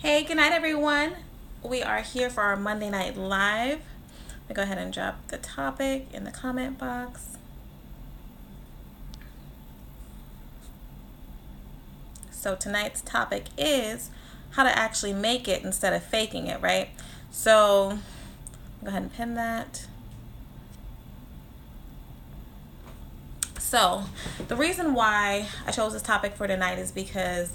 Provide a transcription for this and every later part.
Hey, good night, everyone. We are here for our Monday Night Live. Let me go ahead and drop the topic in the comment box. So tonight's topic is how to actually make it instead of faking it, right? So go ahead and pin that. So the reason why I chose this topic for tonight is because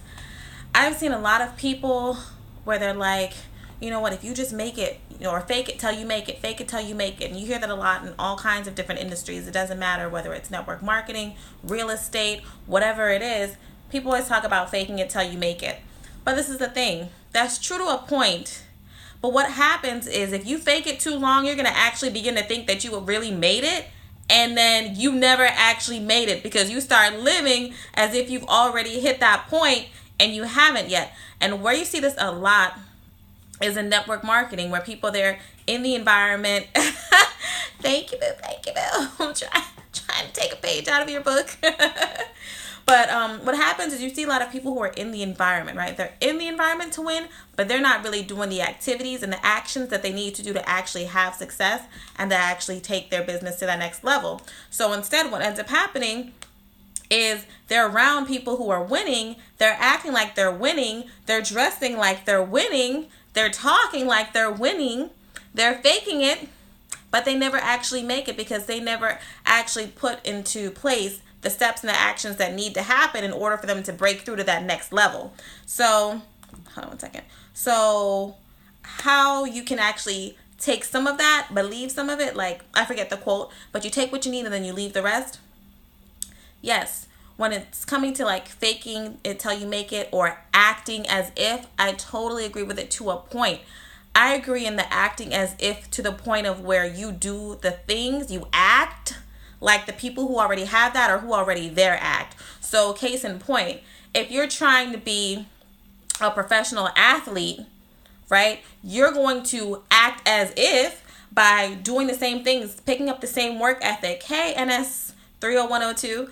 I've seen a lot of people where they're like, you know what, if you just make it, or fake it till you make it, fake it till you make it. And you hear that a lot in all kinds of different industries. It doesn't matter whether it's network marketing, real estate, whatever it is. People always talk about faking it till you make it. But this is the thing. That's true to a point. But what happens is if you fake it too long, you're going to actually begin to think that you really made it. And then you never actually made it because you start living as if you've already hit that point and you haven't yet. And where you see this a lot is in network marketing, where people, they're in the environment. Thank you, boo. Thank you, boo. I'm trying to take a page out of your book. But what happens is you see a lot of people who are in the environment, right? They're in the environment to win, but they're not really doing the activities and the actions that they need to do to actually have success and to actually take their business to that next level. So instead, what ends up happening is they're around people who are winning. They're acting like they're winning. They're dressing like they're winning. They're talking like they're winning. They're faking it, but they never actually make it because they never actually put into place the steps and the actions that need to happen in order for them to break through to that next level. So, hold on one second. So, how you can actually take some of that, but leave some of it, like, I forget the quote, but you take what you need and then you leave the rest. Yes, when it's coming to like faking it till you make it or acting as if, I totally agree with it to a point. I agree in the acting as if to the point of where you do the things, you act like the people who already have that or who already there act. So case in point, if you're trying to be a professional athlete, right, you're going to act as if by doing the same things, picking up the same work ethic. Hey, NS 30102.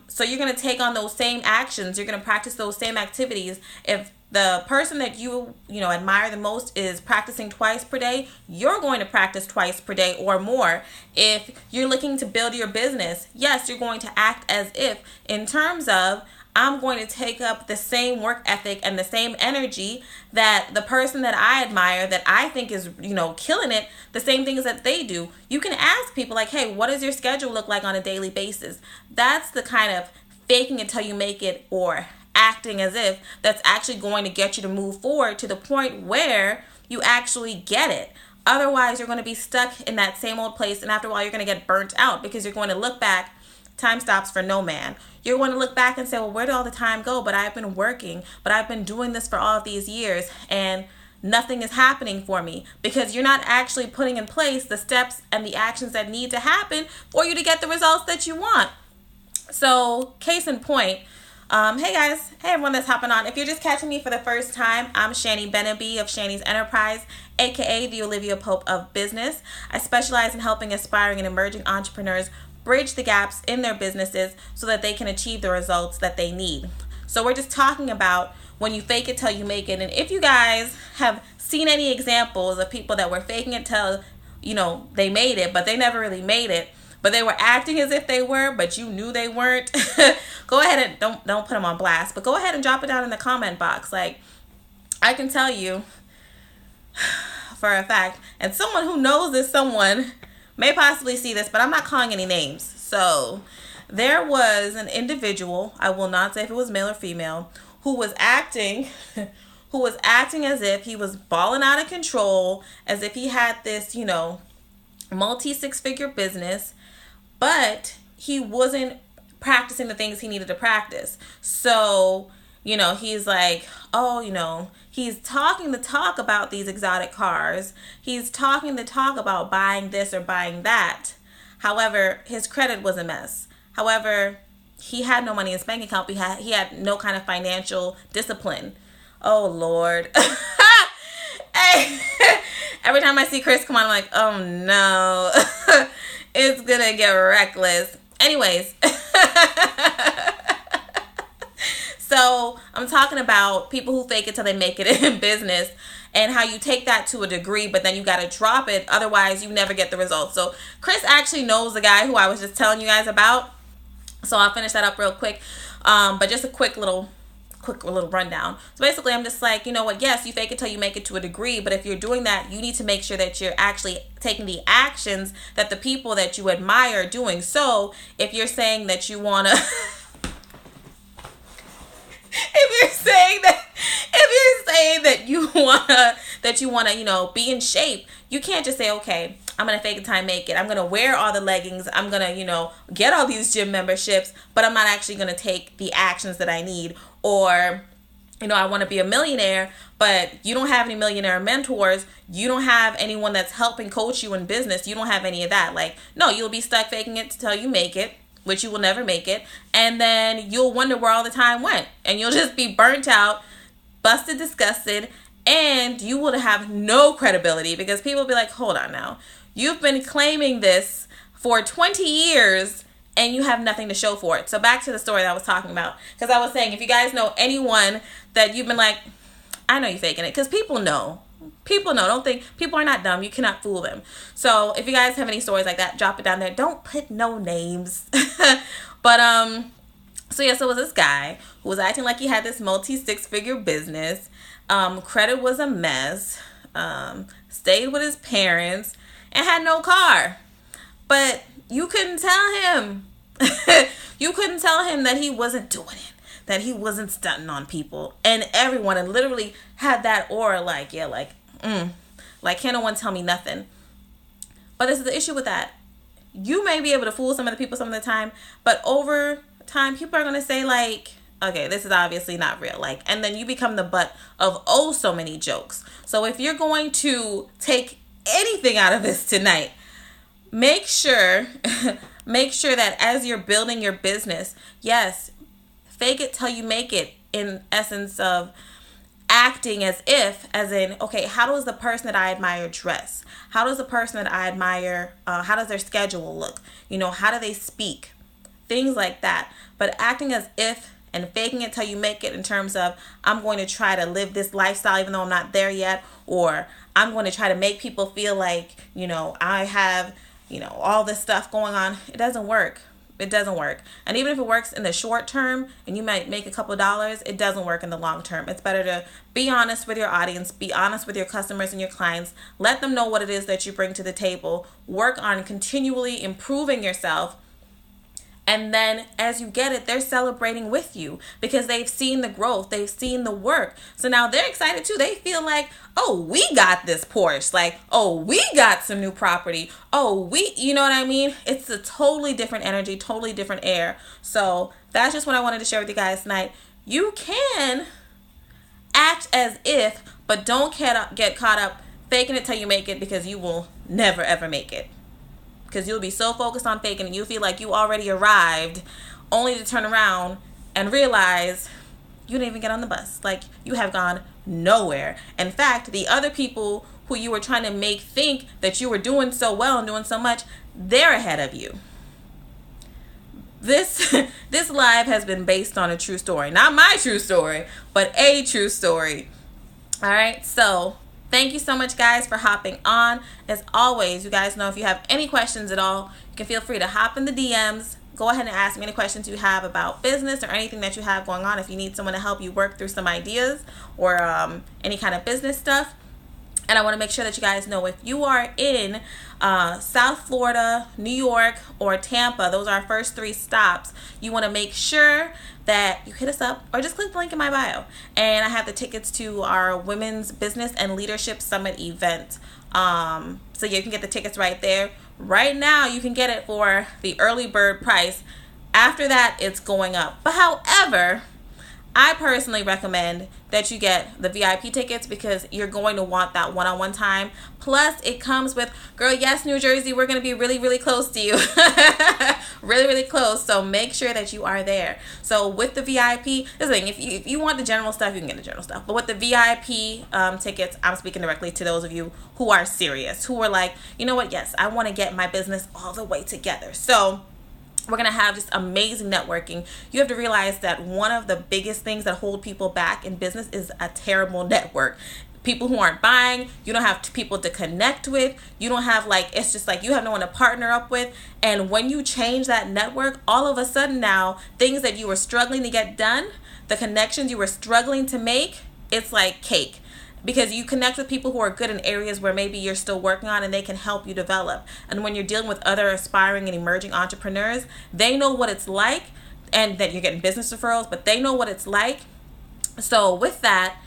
So you're going to take on those same actions. You're going to practice those same activities. If the person that you admire the most is practicing twice per day, you're going to practice twice per day or more. If you're looking to build your business, yes, you're going to act as if, in terms of, I'm going to take up the same work ethic and the same energy that the person that I admire, that I think is, killing it, the same things that they do. You can ask people like, hey, what does your schedule look like on a daily basis? That's the kind of faking it till you make it or acting as if that's actually going to get you to move forward to the point where you actually get it. Otherwise, you're going to be stuck in that same old place, and after a while, you're going to get burnt out because you're going to look back. Time stops for no man. You're going to look back and say, well, where did all the time go? But I've been working, but I've been doing this for all of these years, and nothing is happening for me because you're not actually putting in place the steps and the actions that need to happen for you to get the results that you want. So, case in point, hey guys, hey everyone that's hopping on. If you're just catching me for the first time, I'm Shanny Beneby of Shanny's Enterprise, aka the Olivia Pope of business. I specialize in helping aspiring and emerging entrepreneurs bridge the gaps in their businesses so that they can achieve the results that they need. So we're just talking about when you fake it till you make it. And if you guys have seen any examples of people that were faking it till, they made it, but they never really made it, but they were acting as if they were, but you knew they weren't, go ahead and don't put them on blast, but go ahead and drop it down in the comment box. Like, I can tell you for a fact, and someone who knows this someone may possibly see this, but I'm not calling any names. So there was an individual, I will not say if it was male or female, who was acting as if he was balling out of control, as if he had this, multi six-figure business, but he wasn't practicing the things he needed to practice. So, he's like, he's talking the talk about these exotic cars. He's talking the talk about buying this or buying that. However, his credit was a mess. However, he had no money in his bank account. He had no kind of financial discipline. Oh, Lord. Hey, every time I see Chris come on, I'm like, oh, no. It's going to get reckless. Anyways. So I'm talking about people who fake it till they make it in business, and how you take that to a degree, but then you got to drop it. Otherwise, you never get the results. So Chris actually knows the guy who I was just telling you guys about. So I'll finish that up real quick. But just a quick little rundown. So basically, I'm just like, you know what? Yes, you fake it till you make it to a degree. But if you're doing that, you need to make sure that you're actually taking the actions that the people that you admire are doing. So if you're saying that you want to... if you're saying that you wanna, you know, be in shape, you can't just say, okay, I'm gonna fake it time make it. I'm gonna wear all the leggings. I'm gonna, you know, get all these gym memberships, but I'm not actually gonna take the actions that I need. Or, you know, I want to be a millionaire, but you don't have any millionaire mentors. You don't have anyone that's helping coach you in business. You don't have any of that. Like, no, you'll be stuck faking it till you make it, which you will never make it. And then you'll wonder where all the time went. And you'll just be burnt out, busted, disgusted, and you will have no credibility, because people will be like, hold on now. You've been claiming this for 20 years and you have nothing to show for it. So back to the story that I was talking about. Because I was saying, if you guys know anyone that you've been like, I know you're faking it. Because people know. People know. Don't think. People are not dumb. You cannot fool them. So if you guys have any stories like that, drop it down there. Don't put no names. But, so yeah, so it was this guy who was acting like he had this multi-six-figure business. Credit was a mess. Stayed with his parents and had no car. But you couldn't tell him. You couldn't tell him that he wasn't doing it, that he wasn't stunting on people and everyone, and literally had that aura like, yeah, like can't no one tell me nothing. But this is the issue with that. You may be able to fool some of the people some of the time, but over time, people are going to say like, okay, this is obviously not real. Like, and then you become the butt of oh so many jokes. So if you're going to take anything out of this tonight, make sure that as you're building your business, yes, fake it till you make it, in essence of acting as in, okay, how does the person that I admire dress? How does the person that I admire, how does their schedule look? You know, how do they speak? Things like that. But acting as if and faking it till you make it, in terms of, I'm going to try to live this lifestyle even though I'm not there yet, or I'm going to try to make people feel like, you know, I have, you know, all this stuff going on. It doesn't work. It doesn't work. And even if it works in the short term and you might make a couple dollars, it doesn't work in the long term. It's better to be honest with your audience, be honest with your customers and your clients. Let them know what it is that you bring to the table. Work on continually improving yourself. And then as you get it, they're celebrating with you because they've seen the growth. They've seen the work. So now they're excited too. They feel like, oh, we got this Porsche. Like, oh, we got some new property. Oh, you know what I mean? It's a totally different energy, totally different air. So that's just what I wanted to share with you guys tonight. You can act as if, but don't get caught up faking it till you make it, because you will never, ever make it. Because you'll be so focused on faking and you feel like you already arrived, only to turn around and realize you didn't even get on the bus. Like, you have gone nowhere. In fact, the other people who you were trying to make think that you were doing so well and doing so much, they're ahead of you. This live has been based on a true story. Not my true story, but a true story. All right, so thank you so much, guys, for hopping on. As always, you guys know if you have any questions at all, you can feel free to hop in the DMs. Go ahead and ask me any questions you have about business or anything that you have going on. If you need someone to help you work through some ideas or any kind of business stuff. And I want to make sure that you guys know, if you are in South Florida, New York, or Tampa, those are our first 3 stops, you want to make sure that you hit us up or just click the link in my bio. And I have the tickets to our Women's Business and Leadership Summit event. So you can get the tickets right there. Right now, you can get it for the early bird price. After that, it's going up. But however, I personally recommend that you get the VIP tickets, because you're going to want that one-on-one time. Plus, it comes with, girl, yes, New Jersey, we're going to be really, really close to you. Really, really close. So make sure that you are there. So with the VIP, this is the thing, if you want the general stuff, you can get the general stuff. But with the VIP tickets, I'm speaking directly to those of you who are serious, who are like, you know what, yes, I want to get my business all the way together. So We're going to have just amazing networking. You have to realize that one of the biggest things that hold people back in business is a terrible network. People who aren't buying, you don't have people to connect with, you don't have it's just like you have no one to partner up with. And when you change that network, all of a sudden now, things that you were struggling to get done, the connections you were struggling to make, it's like cake. Because you connect with people who are good in areas where maybe you're still working on, and they can help you develop. And when you're dealing with other aspiring and emerging entrepreneurs, they know what it's like, and that you're getting business referrals, but they know what it's like. So with that,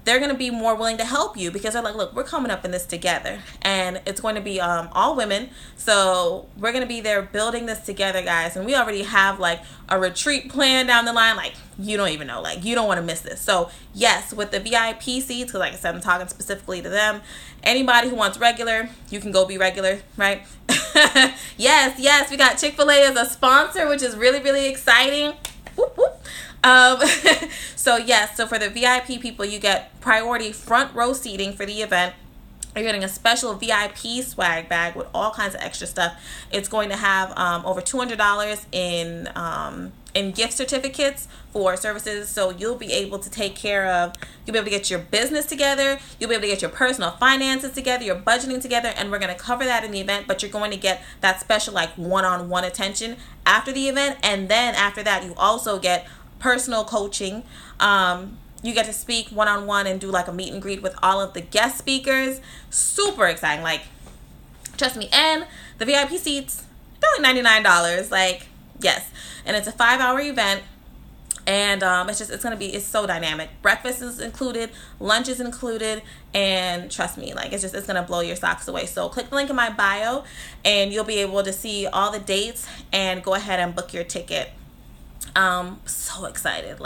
they're going to be more willing to help you, because they're like, look, we're coming up in this together, and it's going to be all women. So we're going to be there building this together, guys. And we already have a retreat plan down the line. You don't even know, you don't want to miss this. So yes, with the VIP seats, because like I said, I'm talking specifically to them. Anybody who wants regular, you can go be regular, right? Yes, we got Chick-fil-A as a sponsor, which is really, really exciting. Whoop, whoop. So yes, so for the VIP people, you get priority front row seating for the event. You're getting a special VIP swag bag with all kinds of extra stuff. It's going to have over $200 in gift certificates for services. So you'll be able to you'll be able to get your business together. You'll be able to get your personal finances together, your budgeting together, and we're going to cover that in the event. But you're going to get that special one-on-one attention after the event. And then after that, you also get personal coaching. You get to speak one-on-one and do a meet and greet with all of the guest speakers. Super exciting. Trust me. And the VIP seats, they're $99. Yes. And it's a 5-hour event. And it's so dynamic. Breakfast is included, lunch is included, and trust me, it's gonna blow your socks away. So click the link in my bio, and you'll be able to see all the dates and go ahead and book your ticket. So excited.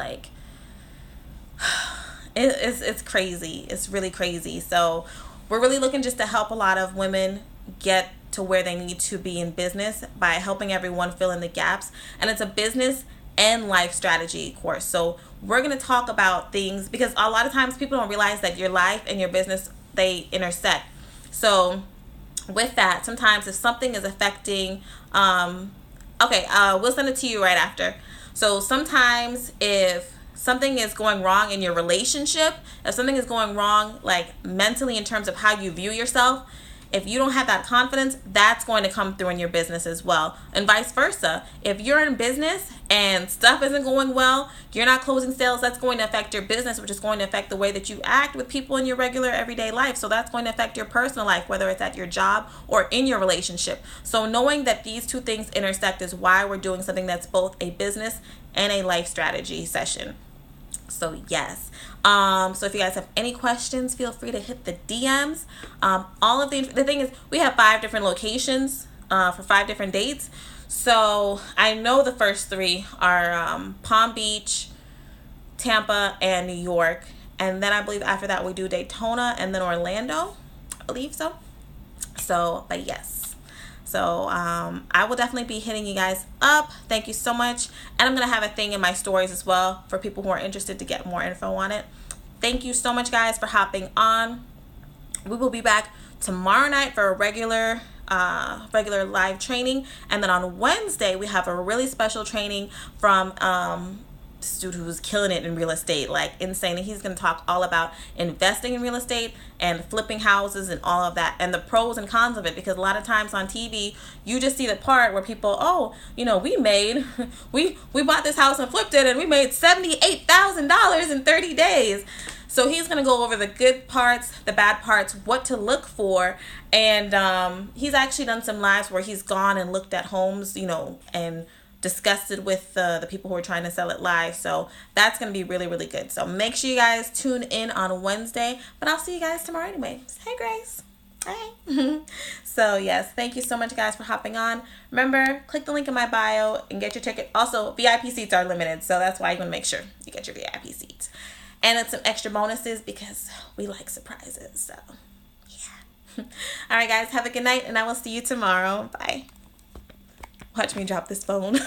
It's crazy. It's really crazy. So we're really looking just to help a lot of women get to where they need to be in business by helping everyone fill in the gaps. And it's a business and life strategy course. So we're going to talk about things, because a lot of times people don't realize that your life and your business, they intersect. So with that, sometimes if something is affecting, we'll send it to you right after. So sometimes if something is going wrong in your relationship, if something is going wrong mentally in terms of how you view yourself, if you don't have that confidence, that's going to come through in your business as well. And vice versa. If you're in business and stuff isn't going well, you're not closing sales, that's going to affect your business, which is going to affect the way that you act with people in your regular everyday life. So that's going to affect your personal life, whether it's at your job or in your relationship. So knowing that these two things intersect is why we're doing something that's both a business and a life strategy session. So yes. So if you guys have any questions, feel free to hit the DMs. All of the thing is, we have 5 different locations for 5 different dates. So I know the first 3 are Palm Beach, Tampa, and New York. And then I believe after that we do Daytona and then Orlando. I believe so. So, but yes. So I will definitely be hitting you guys up. Thank you so much. And I'm going to have a thing in my stories as well for people who are interested to get more info on it. Thank you so much, guys, for hopping on. We will be back tomorrow night for a regular live training. And then on Wednesday, we have a really special training from this dude who's killing it in real estate, insane. And he's going to talk all about investing in real estate and flipping houses and all of that and the pros and cons of it, because a lot of times on TV you just see the part where people, we bought this house and flipped it and we made $78,000 in 30 days. So he's going to go over the good parts, the bad parts, what to look for. And he's actually done some lives where he's gone and looked at homes, and discussed it with the people who are trying to sell it live. So that's going to be really, really good. So make sure you guys tune in on Wednesday. But I'll see you guys tomorrow anyway. Hey, Grace. Hey. So yes, thank you so much, guys, for hopping on. Remember, click the link in my bio and get your ticket. Also, VIP seats are limited, so that's why you want to make sure you get your VIP seats. And it's some extra bonuses because we like surprises. So yeah. All right, guys, have a good night, and I will see you tomorrow. Bye. Watch me drop this phone.